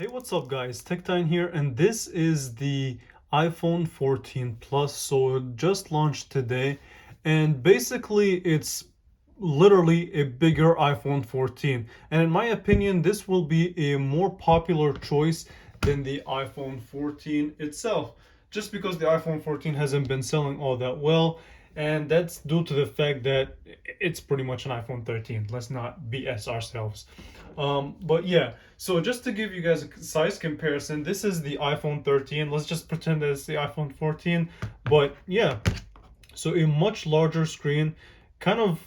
Hey, what's up guys? TechTime here, and this is the iPhone 14 Plus. So it just launched today, and basically it's literally a bigger iPhone 14. And in my opinion, this will be a more popular choice than the iPhone 14 itself, just because the iPhone 14 hasn't been selling all that well. And that's due to the fact that it's pretty much an iPhone 13. Let's not BS ourselves. But yeah, so just to give you guys a size comparison, this is the iPhone 13. Let's just pretend that it's the iPhone 14. But yeah, so a much larger screen, kind of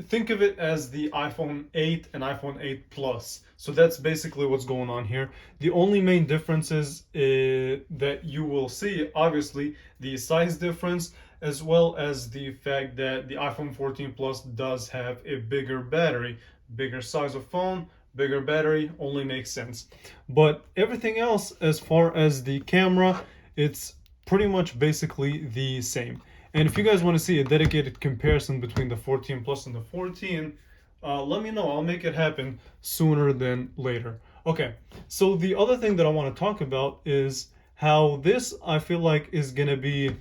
think of it as the iPhone 8 and iPhone 8 Plus. So that's basically what's going on here. The only main differences that you will see, obviously, the size difference, as well as the fact that the iPhone 14 Plus does have a bigger battery. Bigger size of phone, bigger battery, only makes sense. But everything else, as far as the camera, it's pretty much basically the same. And if you guys want to see a dedicated comparison between the 14 Plus and the 14, let me know. I'll make it happen sooner than later. Okay, so the other thing that I want to talk about is how this, I feel like, is going to be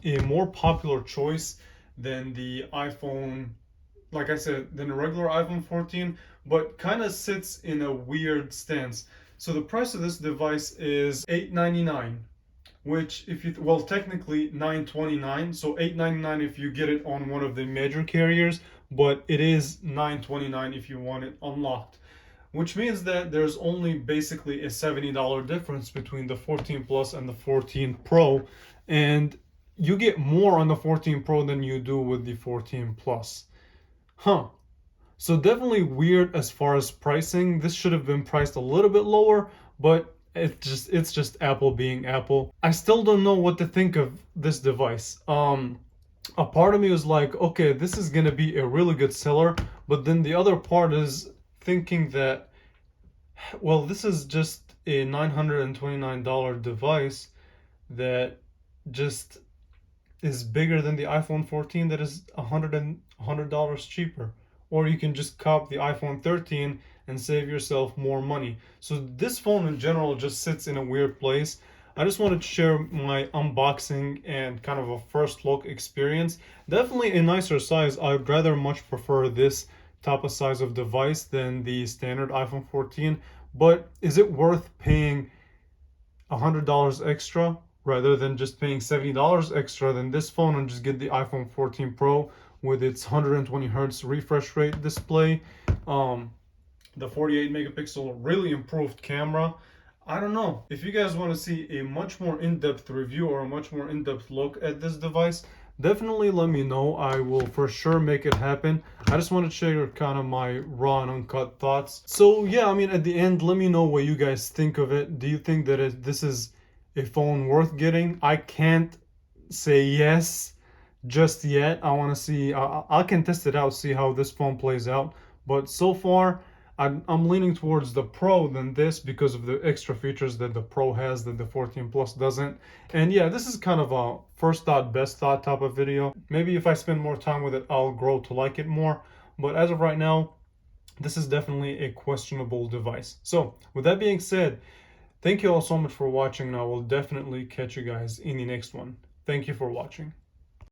a more popular choice than the iPhone, like I said, than a regular iPhone 14, but kind of sits in a weird stance. So the price of this device is $899, which if you, well, technically $929, so $899 if you get it on one of the major carriers, but it is $929 if you want it unlocked, which means that there's only basically a $70 difference between the 14 Plus and the 14 Pro, and you get more on the 14 Pro than you do with the 14 Plus. Huh. So definitely weird as far as pricing. This should have been priced a little bit lower, but it's just Apple being Apple. I still don't know what to think of this device. A part of me was like, okay, this is gonna be a really good seller, but then the other part is thinking that, well, this is just a $929 device that just is bigger than the iPhone 14 that is $100 cheaper. Or you can just cop the iPhone 13 and save yourself more money. So this phone in general just sits in a weird place. I just wanted to share my unboxing and kind of a first look experience. Definitely a nicer size. I'd rather much prefer this type of size of device than the standard iPhone 14. But is it worth paying $100 extra rather than just paying $70 extra than this phone and just get the iPhone 14 Pro with its 120 hertz refresh rate display, the 48 megapixel really improved camera? I don't know. If you guys want to see a much more in-depth review or a much more in-depth look at this device, definitely let me know. I will for sure make it happen. I just want to share kind of my raw and uncut thoughts. So yeah, I mean, at the end, let me know what you guys think of it. Do you think that this is a phone worth getting? I can't say yes just yet. I want to see. I can test it out, see how this phone plays out. But so far, I'm leaning towards the Pro than this because of the extra features that the Pro has that the 14 Plus doesn't. And yeah, this is kind of a first thought, best thought type of video. Maybe if I spend more time with it, I'll grow to like it more. But as of right now, this is definitely a questionable device. So with that being said, thank you all so much for watching, and I will definitely catch you guys in the next one. Thank you for watching.